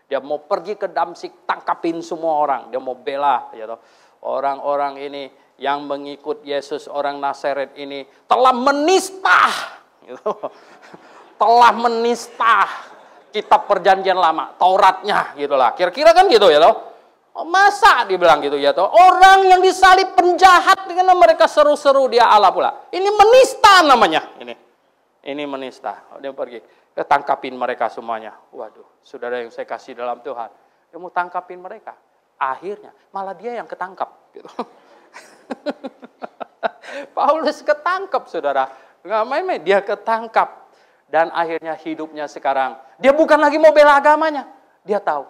Dia mau pergi ke Damsik, tangkapin semua orang. Dia mau bela. Ya, orang-orang ini yang mengikut Yesus, orang Nazaret ini telah menista. Gitu. Telah menista kitab perjanjian lama, Tauratnya, gitulah. Kira-kira kan gitu ya toh. Masa dibilang gitu ya toh. Orang yang disalib penjahat dengan mereka seru-seru dia Allah pula. Ini menista namanya. Ini menista. Dia pergi, dia tangkapin mereka semuanya. Waduh, saudara yang saya kasih dalam Tuhan. Dia mau tangkapin mereka. Akhirnya malah dia yang ketangkap gitu. Paulus ketangkap, saudara. Nggak main-main, dia ketangkap. Dan akhirnya hidupnya sekarang, dia bukan lagi mau bela agamanya. Dia tahu,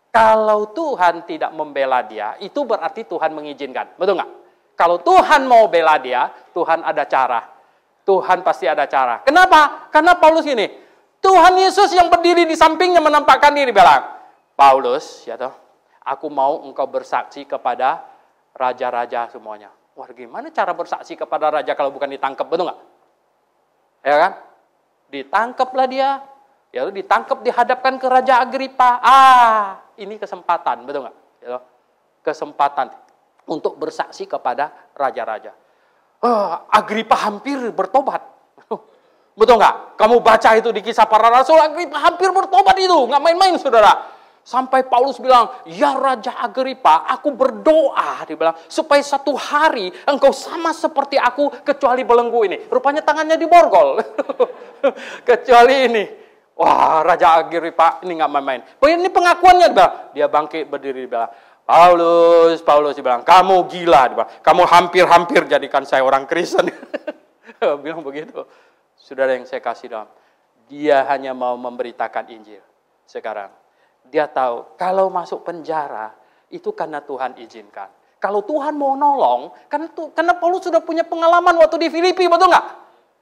kalau Tuhan tidak membela dia, itu berarti Tuhan mengizinkan. Betul nggak? Kalau Tuhan mau bela dia, Tuhan ada cara. Tuhan pasti ada cara. Kenapa? Karena Paulus ini, Tuhan Yesus yang berdiri di sampingnya menampakkan diri, bilang, Paulus, ya toh, aku mau engkau bersaksi kepada raja-raja semuanya. Wah, gimana cara bersaksi kepada raja kalau bukan ditangkap, betul nggak? Ya kan? Ditangkaplah dia, ya ditangkap, dihadapkan ke Raja Agripa. Ini kesempatan, betul nggak? Ya, kesempatan untuk bersaksi kepada raja-raja. Agripa hampir bertobat, betul nggak? Kamu baca itu di Kisah Para Rasul, Agripa hampir bertobat itu, nggak main-main, saudara. Sampai Paulus bilang, ya Raja Agripa, aku berdoa, dia bilang, supaya satu hari engkau sama seperti aku, kecuali belenggu ini. Rupanya tangannya diborgol. Kecuali ini. Wah, Raja Agripa, ini nggak main-main. Ini pengakuannya, dia bilang. Dia bangkit berdiri, dia bilang, Paulus, dia bilang, kamu gila, dia bilang, kamu hampir-hampir jadikan saya orang Kristen. Bilang begitu. Saudara yang saya kasih dalam, dia hanya mau memberitakan Injil. Sekarang, dia tahu, kalau masuk penjara, itu karena Tuhan izinkan. Kalau Tuhan mau nolong, karena Paulus sudah punya pengalaman waktu di Filipi, betul nggak?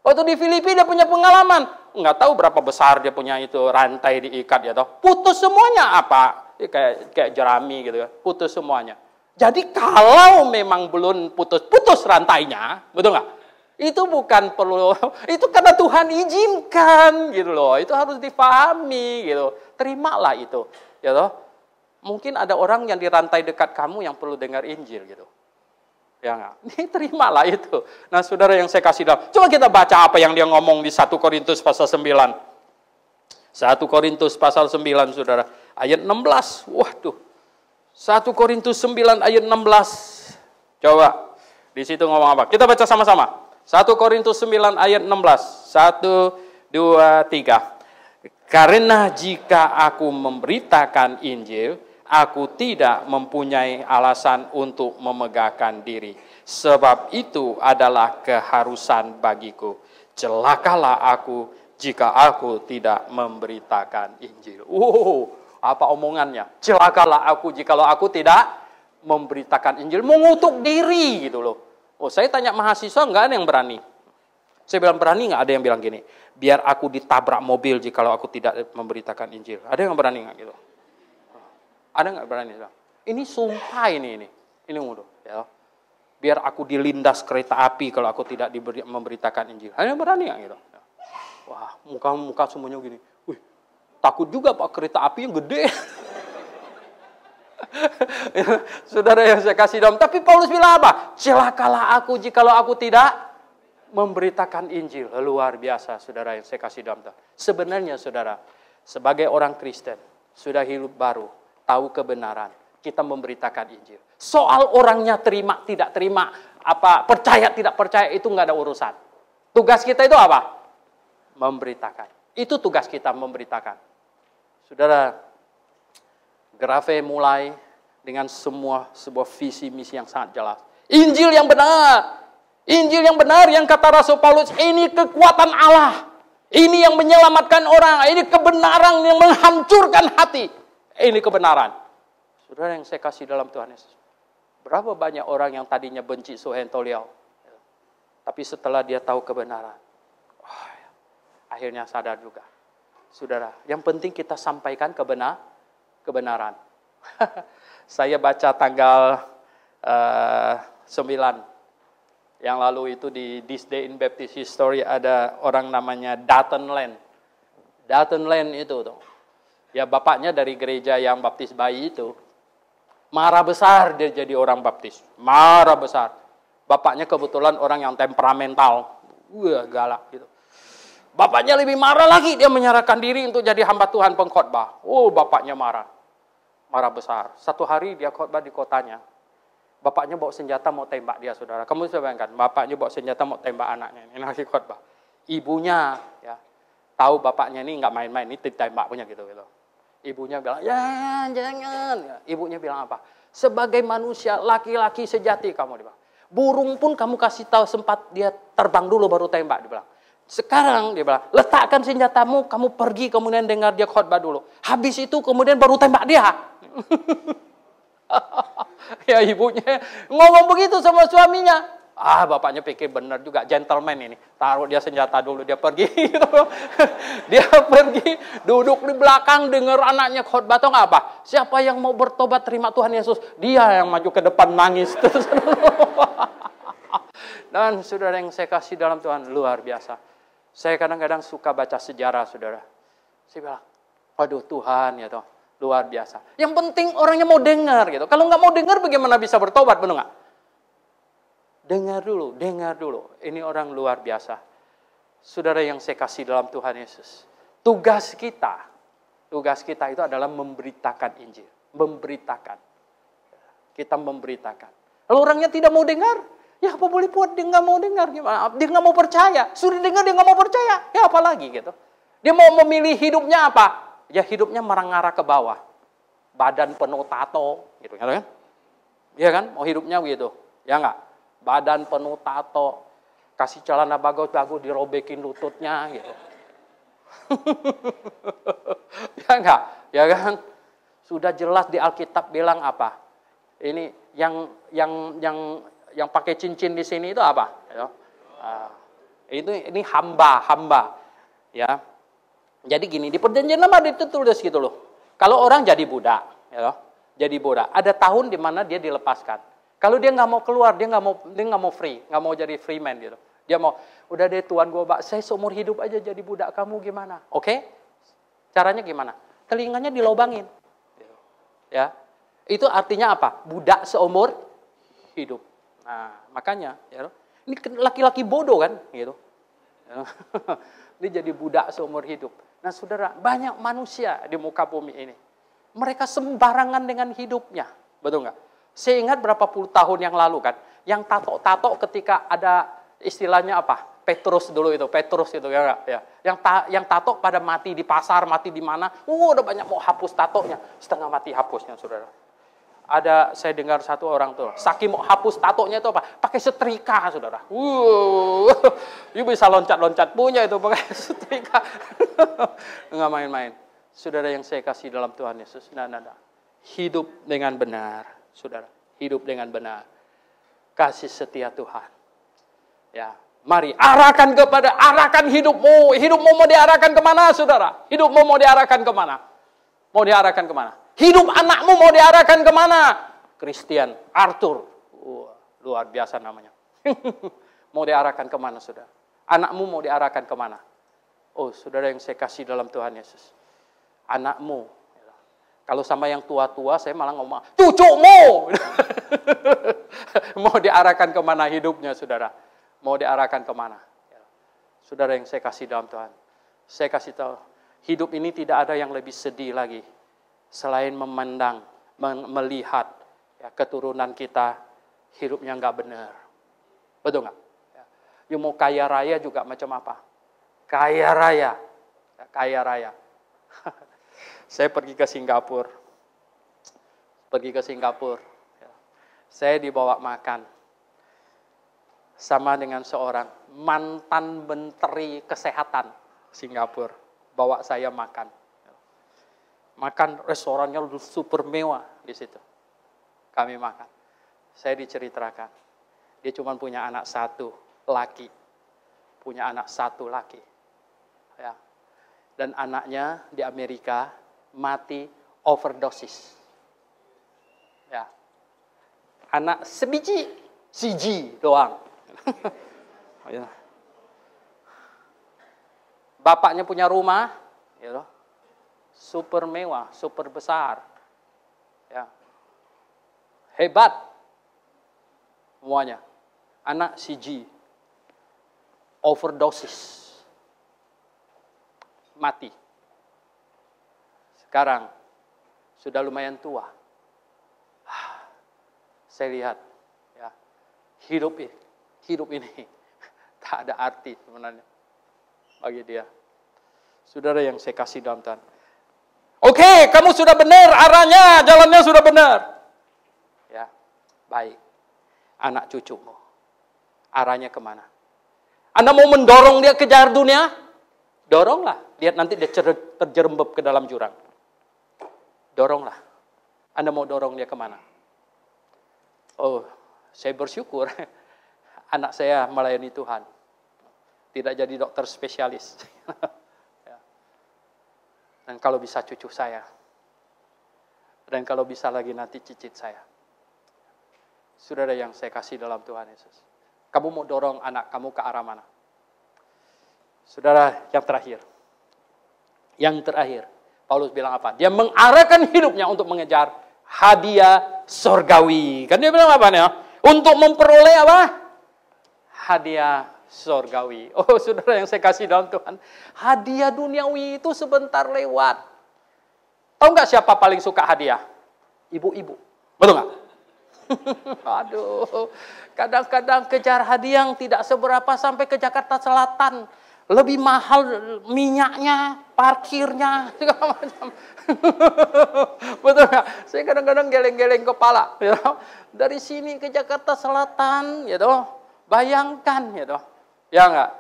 Waktu di Filipi dia punya pengalaman. Nggak tahu berapa besar dia punya itu rantai diikat, ya toh. Putus semuanya apa? Kayak jerami gitu ya. Putus semuanya. Jadi kalau memang belum putus rantainya, betul nggak? Itu bukan perlu, itu karena Tuhan izinkan gitu loh. Itu harus dipahami gitu. Terimalah itu, ya toh. Mungkin ada orang yang dirantai dekat kamu yang perlu dengar Injil gitu. Ya enggak? Ini terimalah itu. Nah, saudara yang saya kasih dalam, coba kita baca apa yang dia ngomong di 1 Korintus pasal 9. 1 Korintus pasal 9, saudara. Ayat 16. Waduh. 1 Korintus 9 ayat 16. Coba. Di situ ngomong apa? Kita baca sama-sama. 1 Korintus 9 ayat 16. 1, 2, 3. Karena jika aku memberitakan Injil, aku tidak mempunyai alasan untuk memegahkan diri. Sebab itu adalah keharusan bagiku. Celakalah aku jika aku tidak memberitakan Injil. Apa omongannya? Celakalah aku jikalau aku tidak memberitakan Injil. Mengutuk diri gitu loh. Saya tanya mahasiswa, nggak ada yang berani. Saya bilang berani nggak? Ada yang bilang gini, biar aku ditabrak mobil jikalau aku tidak memberitakan Injil. Ada yang berani nggak gitu? Ada nggak berani? Ini sumpah ini mudah. Ya. Biar aku dilindas kereta api kalau aku tidak memberitakan Injil. Ada yang berani nggak gitu? Wah, muka semuanya gini. Wih, takut juga Pak, kereta api yang gede. Saudara yang saya kasih dalam. Tapi Paulus bilang apa? Celakalah aku jikalau aku tidak memberitakan Injil. Luar biasa, saudara yang saya kasih dalam. Sebenarnya, saudara, sebagai orang Kristen, sudah hidup baru, tahu kebenaran, kita memberitakan Injil. Soal orangnya terima, tidak terima, apa percaya tidak percaya itu nggak ada urusan. Tugas kita itu apa? Memberitakan. Itu tugas kita, memberitakan. Saudara, Grafe mulai dengan sebuah visi misi yang sangat jelas. Injil yang benar. Injil yang benar yang kata Rasul Paulus, ini kekuatan Allah. Ini yang menyelamatkan orang. Ini kebenaran yang menghancurkan hati. Ini kebenaran. Saudara yang saya kasih dalam Tuhan Yesus. Berapa banyak orang yang tadinya benci Sohen Toliau. Tapi setelah dia tahu kebenaran. Akhirnya sadar juga. Saudara, yang penting kita sampaikan kebenaran. Saya baca tanggal 9 yang lalu itu di This Day in Baptist History ada orang namanya Dutton Land. Dutton Land itu tuh. Ya bapaknya dari gereja yang baptis bayi itu. Marah besar dia jadi orang baptis. Marah besar. Bapaknya kebetulan orang yang temperamental. Galak gitu. Bapaknya lebih marah lagi. Dia menyerahkan diri untuk jadi hamba Tuhan pengkhotbah. Bapaknya marah. Marah besar. Satu hari dia khotbah di kotanya. Bapaknya bawa senjata mau tembak dia, saudara. Kamu bisa bayangkan, bapaknya bawa senjata mau tembak anaknya. Ini lagi khotbah. Ibunya, ya, tahu bapaknya ini nggak main-main, ini tembak punya gitu. Ibunya bilang, ya jangan. Ya. Ibunya bilang apa? Sebagai manusia, laki-laki sejati kamu, dia bilang. Burung pun kamu kasih tahu sempat dia terbang dulu baru tembak, dia bilang. Sekarang dia bilang, letakkan senjatamu, kamu pergi kemudian dengar dia khotbah dulu. Habis itu kemudian baru tembak dia. Ya ibunya ngomong begitu sama suaminya. Bapaknya pikir benar juga, gentleman ini. Taruh dia senjata dulu, dia pergi. Dia pergi, duduk di belakang, dengar anaknya khotbah. Tahu nggak apa? Siapa yang mau bertobat terima Tuhan Yesus? Dia yang maju ke depan nangis. Dan saudara yang saya kasih dalam Tuhan, luar biasa. Saya kadang-kadang suka baca sejarah, saudara. Saya bilang, aduh Tuhan ya toh. Luar biasa. Yang penting orangnya mau dengar gitu. Kalau nggak mau dengar bagaimana bisa bertobat, benar nggak? Dengar dulu. Ini orang luar biasa. Saudara yang saya kasih dalam Tuhan Yesus. Tugas kita itu adalah memberitakan Injil. Memberitakan. Kita memberitakan. Kalau orangnya tidak mau dengar, ya apa boleh buat, dia nggak mau dengar. Gimana? Dia nggak mau percaya. Suruh dengar dia nggak mau percaya. Ya apa lagi gitu. Dia mau memilih hidupnya apa? Ya hidupnya mengarah ke bawah. Badan penuh tato. Gitu kan? Iya kan? Mau hidupnya begitu. Ya enggak? Badan penuh tato. Kasih celana bagus-bagus dirobekin lututnya. Gitu. Ya enggak? Ya kan? Sudah jelas di Alkitab bilang apa? Ini yang pakai cincin di sini itu apa? Ya. Ini hamba. Ya. Jadi gini, di perjanjian lama itu tulis gitu loh. Kalau orang jadi budak, ya, jadi budak, ada tahun di mana dia dilepaskan. Kalau dia nggak mau keluar, dia nggak mau free, nggak mau jadi free man gitu. Dia mau, udah deh Tuhan gue, saya seumur hidup aja jadi budak kamu gimana? Oke? Caranya gimana? Telinganya dilobangin. Ya, itu artinya apa? Budak seumur hidup. Nah, makanya, ya, ini laki-laki bodoh kan, gitu. Dia jadi budak seumur hidup. Nah saudara, banyak manusia di muka bumi ini. Mereka sembarangan dengan hidupnya. Betul nggak? Saya ingat berapa puluh tahun yang lalu kan. Yang tato-tato ketika ada istilahnya apa? Petrus itu ya. Yang tato pada mati di pasar, mati di mana. Udah banyak mau hapus tatonya. Setengah mati hapusnya saudara. Saya dengar satu orang tuh, saking mau hapus tatonya itu apa? Pakai setrika, saudara. You bisa loncat-loncat punya itu pakai setrika. Enggak main-main. Saudara yang saya kasih dalam Tuhan Yesus. Nah. Hidup dengan benar, saudara. Hidup dengan benar. Kasih setia Tuhan. Ya, mari arahkan hidupmu. Hidupmu mau diarahkan kemana, saudara? Hidupmu mau diarahkan kemana? Mau diarahkan kemana? Hidup anakmu mau diarahkan kemana? Christian Arthur. Luar biasa namanya. Mau diarahkan kemana, saudara? Anakmu mau diarahkan kemana? Saudara yang saya kasih dalam Tuhan Yesus. Anakmu. Kalau sama yang tua-tua, saya malah ngomong, cucumu. Mau diarahkan kemana hidupnya, saudara? Mau diarahkan kemana? Saudara yang saya kasih dalam Tuhan. Saya kasih tahu, hidup ini tidak ada yang lebih sedih lagi. Selain memandang, melihat ya, keturunan kita hidupnya nggak benar. Betul nggak? Ya. You mau kaya raya juga macam apa? Kaya raya. Ya, kaya raya. Saya pergi ke Singapura. Ya. Saya dibawa makan. Sama dengan seorang mantan menteri kesehatan Singapura. Bawa saya makan. Makan restorannya super mewah di situ. Kami makan. Saya diceritakan. Dia cuma punya anak satu, laki. Punya anak satu laki. Ya. Dan anaknya di Amerika mati overdosis. Ya. Anak siji doang. Ya. Bapaknya punya rumah, gitu. Super mewah, super besar. Ya. Hebat. Semuanya. Anak siji. Overdosis. Mati. Sekarang sudah lumayan tua. Saya lihat ya, hidup ini tak ada arti sebenarnya bagi dia. Saudara yang saya kasih dalam Tuhan. Oke, kamu sudah benar arahnya, jalannya sudah benar. Ya, baik. Anak cucumu, arahnya kemana? Anda mau mendorong dia kejar dunia? Doronglah. Lihat nanti dia terjerembab ke dalam jurang. Doronglah. Anda mau dorong dia kemana? Oh, saya bersyukur anak saya melayani Tuhan. Tidak jadi dokter spesialis. Ya. Dan kalau bisa cucu saya. Dan kalau bisa lagi nanti cicit saya. Saudara yang saya kasih dalam Tuhan Yesus. Kamu mau dorong anak kamu ke arah mana? Saudara yang terakhir. Yang terakhir. Paulus bilang apa? Dia mengarahkan hidupnya untuk mengejar hadiah sorgawi. Kan dia bilang apa nih? Untuk memperoleh apa? Hadiah sorgawi. Oh saudara yang saya kasih dalam Tuhan. Hadiah duniawi itu sebentar lewat. Tahu nggak siapa paling suka hadiah? Ibu-ibu. Betul nggak? Aduh. Kadang-kadang kejar hadiah yang tidak seberapa sampai ke Jakarta Selatan. Lebih mahal minyaknya, parkirnya, segala macam. Betul nggak? Saya kadang-kadang geleng-geleng kepala. You know? Dari sini ke Jakarta Selatan, gitu. Bayangkan, gitu. Ya nggak?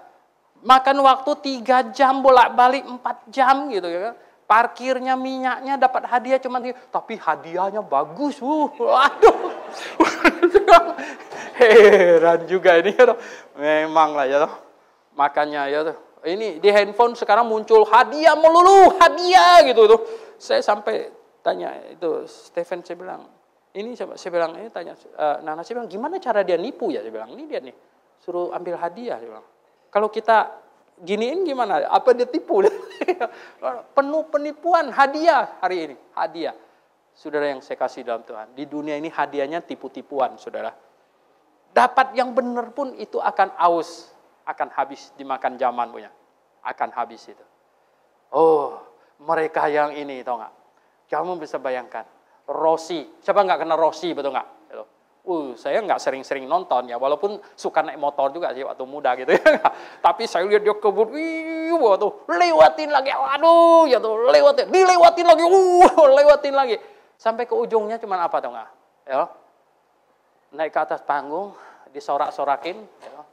Makan waktu 3 jam, bolak-balik 4 jam, gitu ya. Parkirnya, minyaknya, dapat hadiah cuma tapi hadiahnya bagus. Waduh. Heran juga ini, gitu. Memang lah, ya. Makanya ya tuh, ini di handphone sekarang muncul hadiah melulu, hadiah gitu tuh. Saya sampai tanya itu Stephen, saya bilang, ini saya bilang ini tanya Nana, saya bilang gimana cara dia nipu ya? Saya bilang ini dia nih, suruh ambil hadiah, saya bilang. Kalau kita giniin gimana? Apa dia tipu? Penuh penipuan, hadiah hari ini, hadiah. Saudara yang saya kasih dalam Tuhan, di dunia ini hadiahnya tipu-tipuan, saudara. Dapat yang benar pun itu akan aus. Akan habis dimakan zaman punya. Akan habis itu. Oh, mereka yang ini, tahu nggak? Kamu bisa bayangkan. Rossi. Siapa nggak kenal Rossi, betul nggak? Saya nggak sering-sering nonton ya. Walaupun suka naik motor juga sih waktu muda gitu ya. Tapi saya lihat dia kebut. Tuh, lewatin lagi. Aduh, ya tuh, lewatin. Dilewatin lagi. Lewatin lagi. Sampai ke ujungnya cuman apa, tahu nggak? Ya. Naik ke atas panggung. Disorak-sorakin. Ya.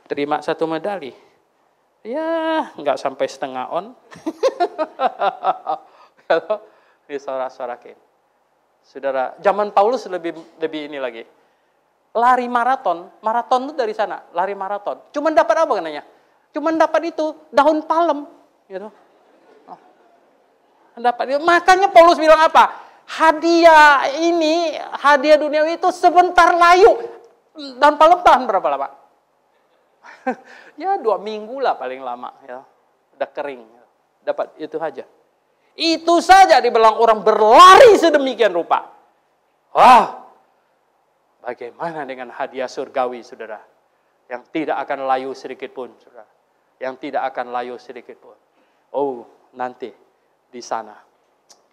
Terima 1 medali. Ya, nggak sampai setengah on. Disorak-sorakin. Saudara, zaman Paulus lebih ini lagi. Lari maraton itu dari sana, lari maraton. Cuman dapat apa katanya? Cuman dapat itu, daun palem. Gitu. Dapat itu. Makanya Paulus bilang apa? Hadiah ini, hadiah duniawi itu sebentar layu. Daun palem tahan berapa lama? Ya 2 minggu lah paling lama ya. Udah kering. Dapat itu aja. Itu saja dibilang orang berlari sedemikian rupa. Wah. Bagaimana dengan hadiah surgawi, saudara? Yang tidak akan layu sedikit pun, saudara. Yang tidak akan layu sedikit pun. Oh, nanti di sana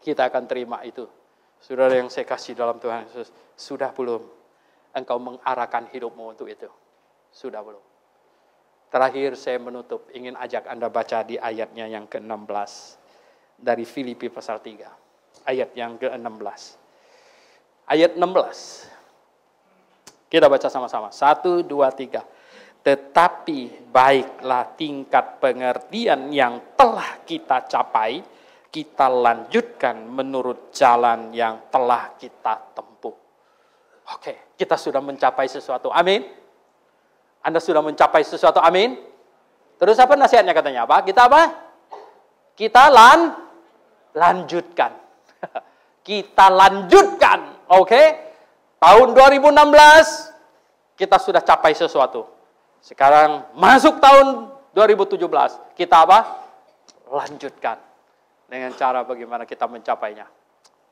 kita akan terima itu. Saudara yang saya kasih dalam Tuhan Yesus, sudah belum engkau mengarahkan hidupmu untuk itu? Sudah belum? Terakhir saya menutup, ingin ajak Anda baca di ayatnya yang ke-16. Dari Filipi pasal 3. Ayat yang ke-16. Ayat 16. Kita baca sama-sama. 1, 2, 3. Tetapi baiklah tingkat pengertian yang telah kita capai, kita lanjutkan menurut jalan yang telah kita tempuh. Oke, kita sudah mencapai sesuatu. Amin. Anda sudah mencapai sesuatu. Amin. Terus apa nasihatnya katanya? Apa? Kita apa? Kita lanjutkan. Kita lanjutkan. Oke. Tahun 2016 kita sudah capai sesuatu. Sekarang masuk tahun 2017. Kita apa? Lanjutkan. Dengan cara bagaimana kita mencapainya.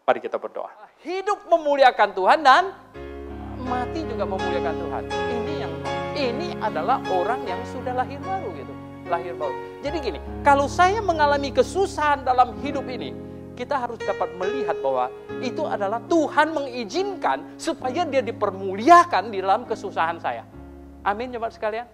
Mari kita berdoa. Hidup memuliakan Tuhan dan mati juga memuliakan Tuhan. Ini adalah orang yang sudah lahir baru gitu. Lahir baru. Jadi gini, kalau saya mengalami kesusahan dalam hidup ini, kita harus dapat melihat bahwa itu adalah Tuhan mengizinkan supaya dia dipermuliakan di dalam kesusahan saya. Amin, jemaat sekalian.